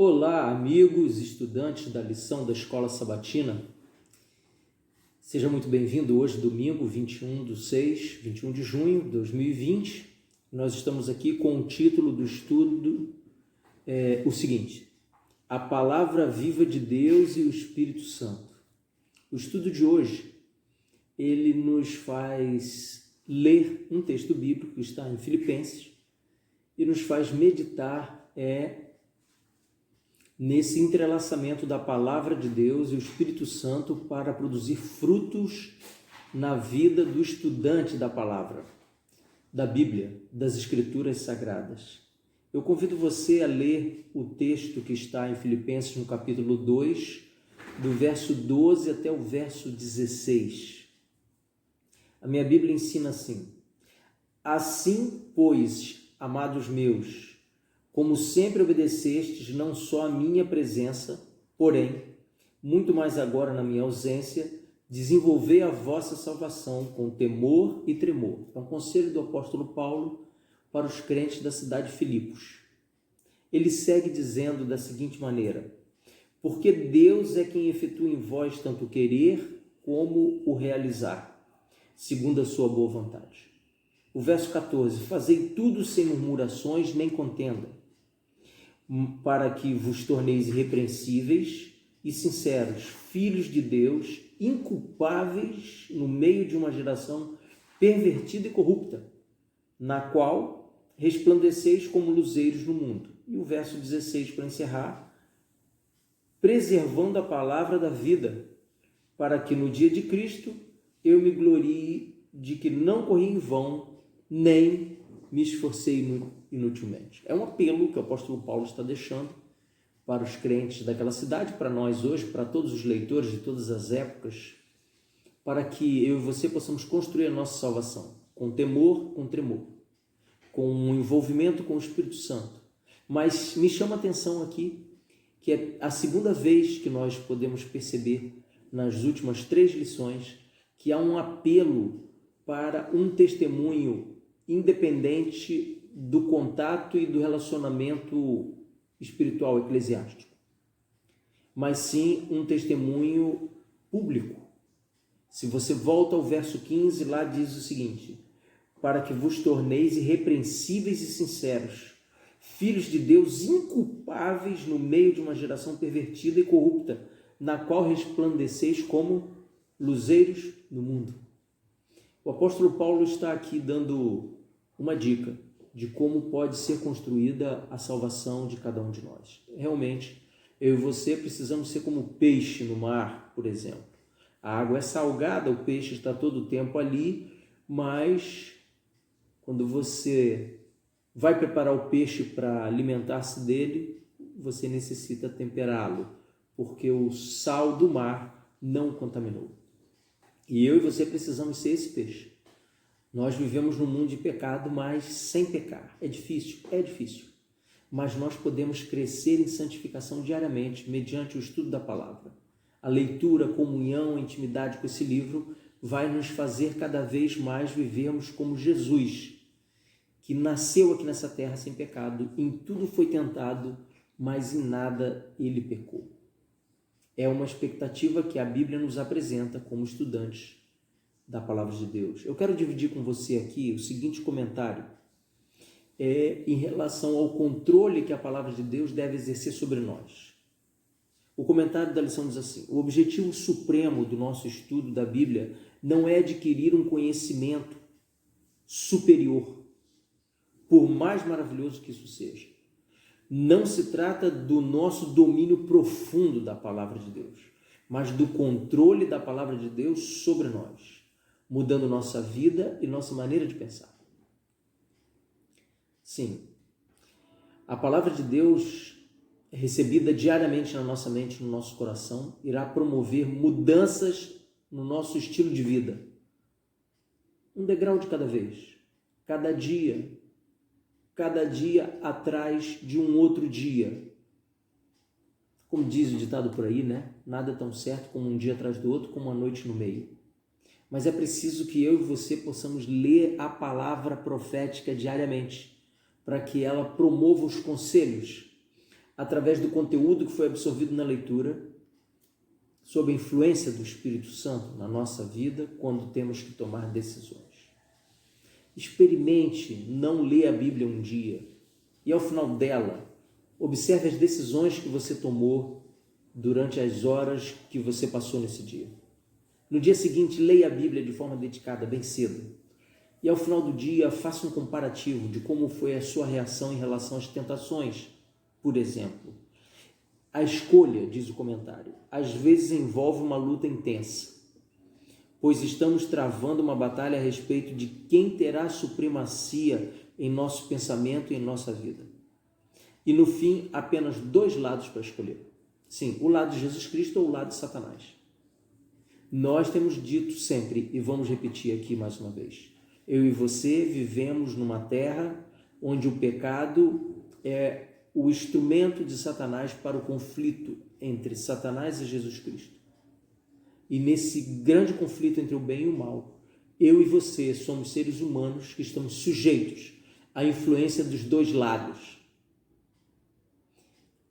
Olá, amigos, estudantes da lição da Escola Sabatina. Seja muito bem-vindo hoje, domingo, 21 de junho de 2020. Nós estamos aqui com o título do estudo, o seguinte: A Palavra Viva de Deus e o Espírito Santo. O estudo de hoje, ele nos faz ler um texto bíblico que está em Filipenses e nos faz meditar nesse entrelaçamento da Palavra de Deus e o Espírito Santo para produzir frutos na vida do estudante da Palavra, da Bíblia, das Escrituras Sagradas. Eu convido você a ler o texto que está em Filipenses no capítulo 2, do verso 12 até o verso 16. A minha Bíblia ensina assim: Assim, pois, amados meus, como sempre obedecestes, não só a minha presença, porém, muito mais agora na minha ausência, desenvolvei a vossa salvação com temor e tremor. É um conselho do apóstolo Paulo para os crentes da cidade de Filipos. Ele segue dizendo da seguinte maneira: porque Deus é quem efetua em vós tanto o querer como o realizar, segundo a sua boa vontade. O verso 14: fazei tudo sem murmurações nem contenda, para que vos torneis irrepreensíveis e sinceros, filhos de Deus, inculpáveis no meio de uma geração pervertida e corrupta, na qual resplandeceis como luzeiros no mundo. E o verso 16, para encerrar: preservando a palavra da vida, para que no dia de Cristo eu me glorie de que não corri em vão, nem me esforcei inutilmente. É um apelo que o apóstolo Paulo está deixando para os crentes daquela cidade, para nós hoje, para todos os leitores de todas as épocas, para que eu e você possamos construir a nossa salvação com temor, com tremor, com um envolvimento com o Espírito Santo. Mas me chama a atenção aqui que é a segunda vez que nós podemos perceber nas últimas 3 lições que há um apelo para um testemunho independente do contato e do relacionamento espiritual eclesiástico, mas sim um testemunho público. Se você volta ao verso 15, lá diz o seguinte: para que vos torneis irrepreensíveis e sinceros, filhos de Deus, inculpáveis no meio de uma geração pervertida e corrupta, na qual resplandeceis como luzeiros no mundo. O apóstolo Paulo está aqui dando uma dica de como pode ser construída a salvação de cada um de nós. Realmente, eu e você precisamos ser como peixe no mar, por exemplo. A água é salgada, o peixe está todo o tempo ali, mas quando você vai preparar o peixe para alimentar-se dele, você necessita temperá-lo, porque o sal do mar não o contaminou. E eu e você precisamos ser esse peixe. Nós vivemos num mundo de pecado, mas sem pecar. É difícil, mas nós podemos crescer em santificação diariamente, mediante o estudo da palavra. A leitura, a comunhão, a intimidade com esse livro vai nos fazer cada vez mais vivermos como Jesus, que nasceu aqui nessa terra sem pecado, em tudo foi tentado, mas em nada ele pecou. É uma expectativa que a Bíblia nos apresenta como estudantes da Palavra de Deus. Eu quero dividir com você aqui o seguinte comentário em relação ao controle que a Palavra de Deus deve exercer sobre nós. O comentário da lição diz assim: o objetivo supremo do nosso estudo da Bíblia não é adquirir um conhecimento superior, por mais maravilhoso que isso seja. Não se trata do nosso domínio profundo da Palavra de Deus, mas do controle da Palavra de Deus sobre nós, mudando nossa vida e nossa maneira de pensar. Sim, a Palavra de Deus, recebida diariamente na nossa mente, no nosso coração, irá promover mudanças no nosso estilo de vida. Um degrau de cada vez, cada dia atrás de um outro dia. Como diz o ditado por aí, né? Nada é tão certo como um dia atrás do outro, como uma noite no meio. Mas é preciso que eu e você possamos ler a palavra profética diariamente, para que ela promova os conselhos, através do conteúdo que foi absorvido na leitura, sob a influência do Espírito Santo na nossa vida, quando temos que tomar decisões. Experimente não ler a Bíblia um dia e, ao final dela, observe as decisões que você tomou durante as horas que você passou nesse dia. No dia seguinte, leia a Bíblia de forma dedicada, bem cedo. E, ao final do dia, faça um comparativo de como foi a sua reação em relação às tentações, por exemplo. A escolha, diz o comentário, às vezes envolve uma luta intensa, pois estamos travando uma batalha a respeito de quem terá supremacia em nosso pensamento e em nossa vida. E no fim, apenas 2 lados para escolher. Sim, o lado de Jesus Cristo ou o lado de Satanás. Nós temos dito sempre, e vamos repetir aqui mais uma vez, eu e você vivemos numa terra onde o pecado é o instrumento de Satanás para o conflito entre Satanás e Jesus Cristo. E nesse grande conflito entre o bem e o mal, eu e você somos seres humanos que estamos sujeitos à influência dos 2 lados.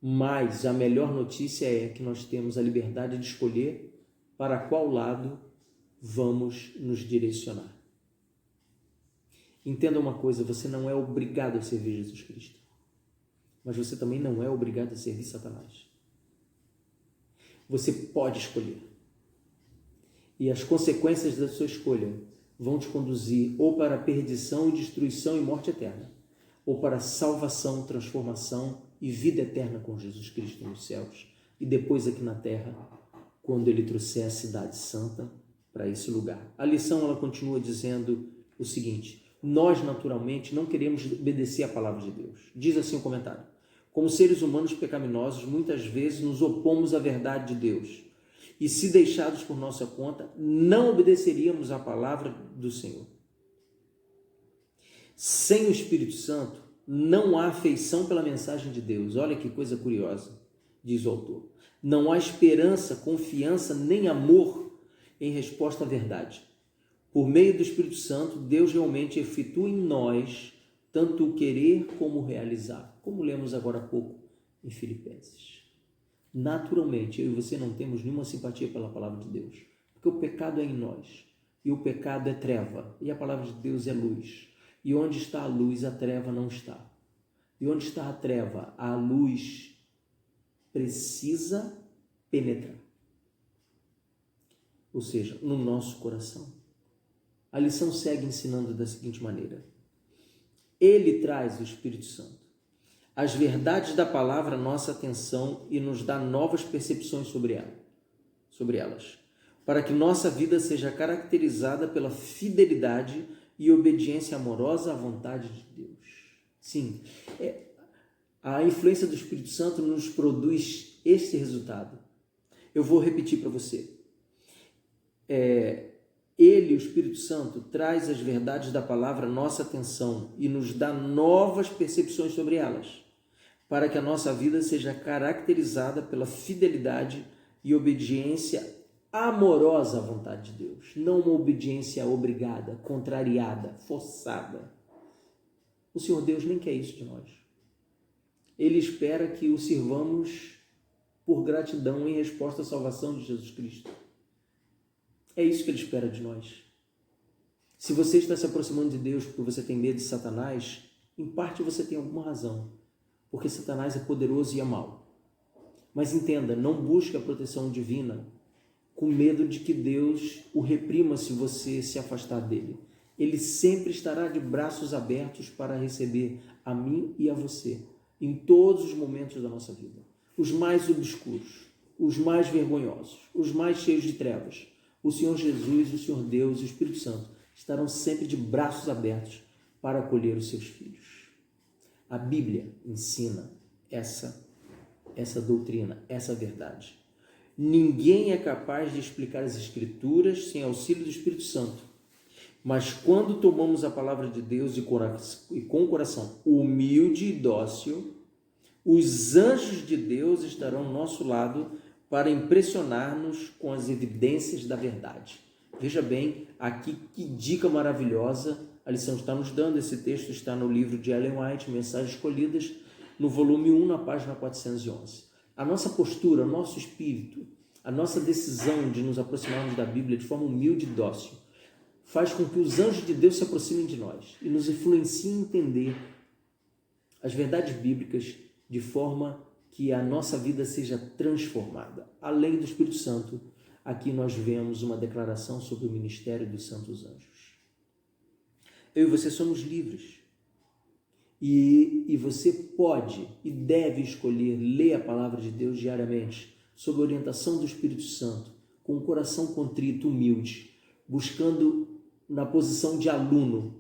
Mas a melhor notícia é que nós temos a liberdade de escolher para qual lado vamos nos direcionar. Entenda uma coisa, você não é obrigado a servir Jesus Cristo, mas você também não é obrigado a servir Satanás. Você pode escolher. E as consequências da sua escolha vão te conduzir ou para a perdição e destruição e morte eterna, ou para a salvação, transformação e vida eterna com Jesus Cristo nos céus, e depois aqui na terra, quando ele trouxer a cidade santa para esse lugar. A lição ela continua dizendo o seguinte: nós naturalmente não queremos obedecer à palavra de Deus. Diz assim o comentário: como seres humanos pecaminosos, muitas vezes nos opomos à verdade de Deus, e se deixados por nossa conta, não obedeceríamos à palavra do Senhor. Sem o Espírito Santo, não há afeição pela mensagem de Deus. Olha que coisa curiosa, diz o autor. Não há esperança, confiança, nem amor em resposta à verdade. Por meio do Espírito Santo, Deus realmente efetua em nós tanto o querer como o realizar, como lemos agora há pouco em Filipenses. Naturalmente, eu e você não temos nenhuma simpatia pela palavra de Deus, porque o pecado é em nós, e o pecado é treva, e a palavra de Deus é luz. E onde está a luz, a treva não está. E onde está a treva, a luz precisa penetrar. Ou seja, no nosso coração. A lição segue ensinando da seguinte maneira: Ele traz o Espírito Santo, as verdades da palavra à nossa atenção e nos dá novas percepções sobre elas, para que nossa vida seja caracterizada pela fidelidade e obediência amorosa à vontade de Deus. Sim, a influência do Espírito Santo nos produz este resultado. Eu vou repetir para você. Ele, o Espírito Santo, traz as verdades da palavra à nossa atenção e nos dá novas percepções sobre elas, para que a nossa vida seja caracterizada pela fidelidade e obediência amorosa à vontade de Deus, não uma obediência obrigada, contrariada, forçada. O Senhor Deus nem quer isso de nós. Ele espera que o sirvamos por gratidão em resposta à salvação de Jesus Cristo. É isso que Ele espera de nós. Se você está se aproximando de Deus porque você tem medo de Satanás, em parte você tem alguma razão, porque Satanás é poderoso e é mau. Mas entenda, não busque a proteção divina com medo de que Deus o reprima se você se afastar dele. Ele sempre estará de braços abertos para receber a mim e a você, em todos os momentos da nossa vida. Os mais obscuros, os mais vergonhosos, os mais cheios de trevas. O Senhor Jesus, o Senhor Deus e o Espírito Santo estarão sempre de braços abertos para acolher os seus filhos. A Bíblia ensina essa doutrina, essa verdade. Ninguém é capaz de explicar as Escrituras sem auxílio do Espírito Santo. Mas quando tomamos a palavra de Deus e com o coração humilde e dócil, os anjos de Deus estarão ao nosso lado para impressionar-nos com as evidências da verdade. Veja bem, aqui que dica maravilhosa a lição está nos dando. Esse texto está no livro de Ellen White, Mensagens Escolhidas, no volume 1, na página 411. A nossa postura, o nosso espírito, a nossa decisão de nos aproximarmos da Bíblia de forma humilde e dócil faz com que os anjos de Deus se aproximem de nós e nos influenciem a entender as verdades bíblicas de forma que a nossa vida seja transformada. Além do Espírito Santo, aqui nós vemos uma declaração sobre o ministério dos santos anjos. Eu e você somos livres. E você pode e deve escolher ler a palavra de Deus diariamente, sob a orientação do Espírito Santo, com o coração contrito, humilde, buscando na posição de aluno,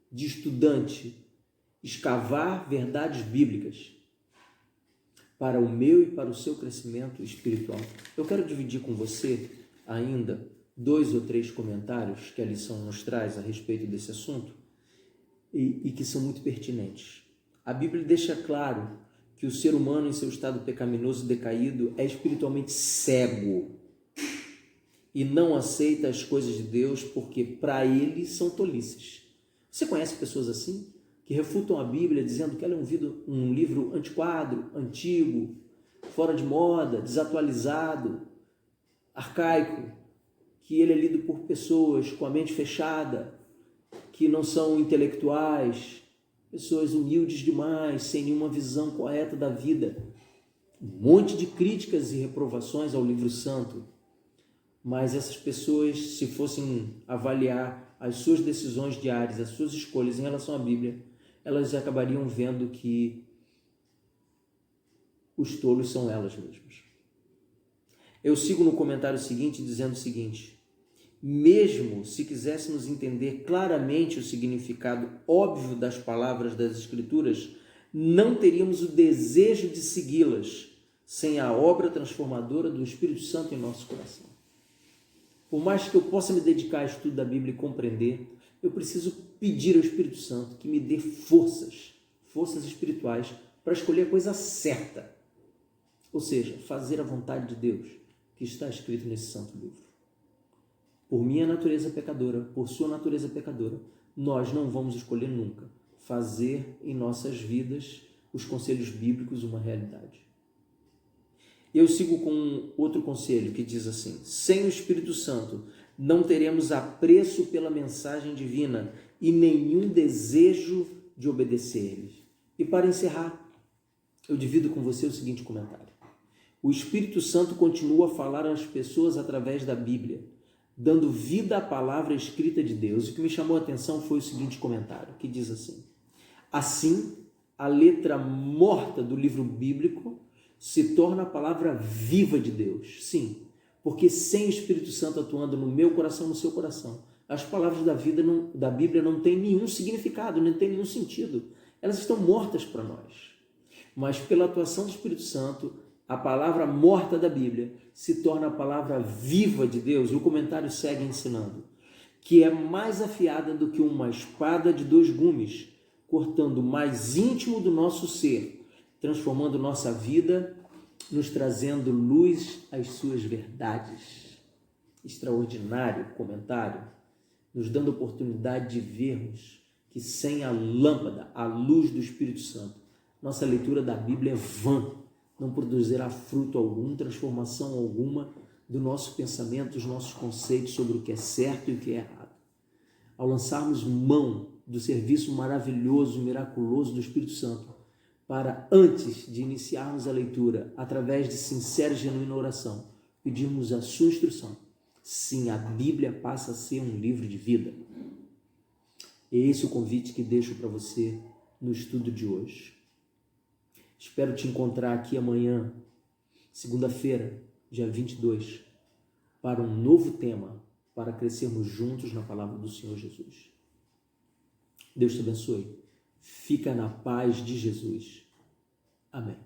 de estudante, escavar verdades bíblicas para o meu e para o seu crescimento espiritual. Eu quero dividir com você ainda 2 ou 3 comentários que a lição nos traz a respeito desse assunto e que são muito pertinentes. A Bíblia deixa claro que o ser humano em seu estado pecaminoso decaído é espiritualmente cego e não aceita as coisas de Deus porque para ele são tolices. Você conhece pessoas assim? Que refutam a Bíblia dizendo que ela é um livro antiquado, antigo, fora de moda, desatualizado, arcaico, que ele é lido por pessoas com a mente fechada, que não são intelectuais, pessoas humildes demais, sem nenhuma visão correta da vida. Um monte de críticas e reprovações ao livro santo. Mas essas pessoas, se fossem avaliar as suas decisões diárias, as suas escolhas em relação à Bíblia, elas acabariam vendo que os tolos são elas mesmas. Eu sigo no comentário seguinte dizendo o seguinte: mesmo se quiséssemos entender claramente o significado óbvio das palavras das Escrituras, não teríamos o desejo de segui-las sem a obra transformadora do Espírito Santo em nosso coração. Por mais que eu possa me dedicar ao estudo da Bíblia e compreender, eu preciso pedir ao Espírito Santo que me dê forças espirituais para escolher a coisa certa. Ou seja, fazer a vontade de Deus, que está escrito nesse santo livro. Por minha natureza pecadora, por sua natureza pecadora, nós não vamos escolher nunca fazer em nossas vidas os conselhos bíblicos uma realidade. Eu sigo com outro conselho que diz assim: sem o Espírito Santo, não teremos apreço pela mensagem divina e nenhum desejo de obedecer-lhes. E para encerrar, eu divido com você o seguinte comentário: o Espírito Santo continua a falar às pessoas através da Bíblia, dando vida à palavra escrita de Deus. O que me chamou a atenção foi o seguinte comentário, que diz assim: assim, a letra morta do livro bíblico se torna a palavra viva de Deus. Sim, porque sem o Espírito Santo atuando no meu coração, no seu coração, as palavras da Bíblia não têm nenhum significado, não têm nenhum sentido. Elas estão mortas para nós. Mas pela atuação do Espírito Santo, a palavra morta da Bíblia se torna a palavra viva de Deus. E o comentário segue ensinando que é mais afiada do que uma espada de 2 gumes, cortando o mais íntimo do nosso ser, transformando nossa vida, nos trazendo luz às suas verdades. Extraordinário comentário, nos dando a oportunidade de vermos que sem a lâmpada, a luz do Espírito Santo, nossa leitura da Bíblia é vã, não produzirá fruto algum, transformação alguma do nosso pensamento, dos nossos conceitos sobre o que é certo e o que é errado. Ao lançarmos mão do serviço maravilhoso, miraculoso do Espírito Santo, para antes de iniciarmos a leitura, através de sincera e genuína oração, pedirmos a sua instrução, sim, a Bíblia passa a ser um livro de vida. É esse o convite que deixo para você no estudo de hoje. Espero te encontrar aqui amanhã, segunda-feira, dia 22, para um novo tema, para crescermos juntos na palavra do Senhor Jesus. Deus te abençoe. Fica na paz de Jesus. Amém.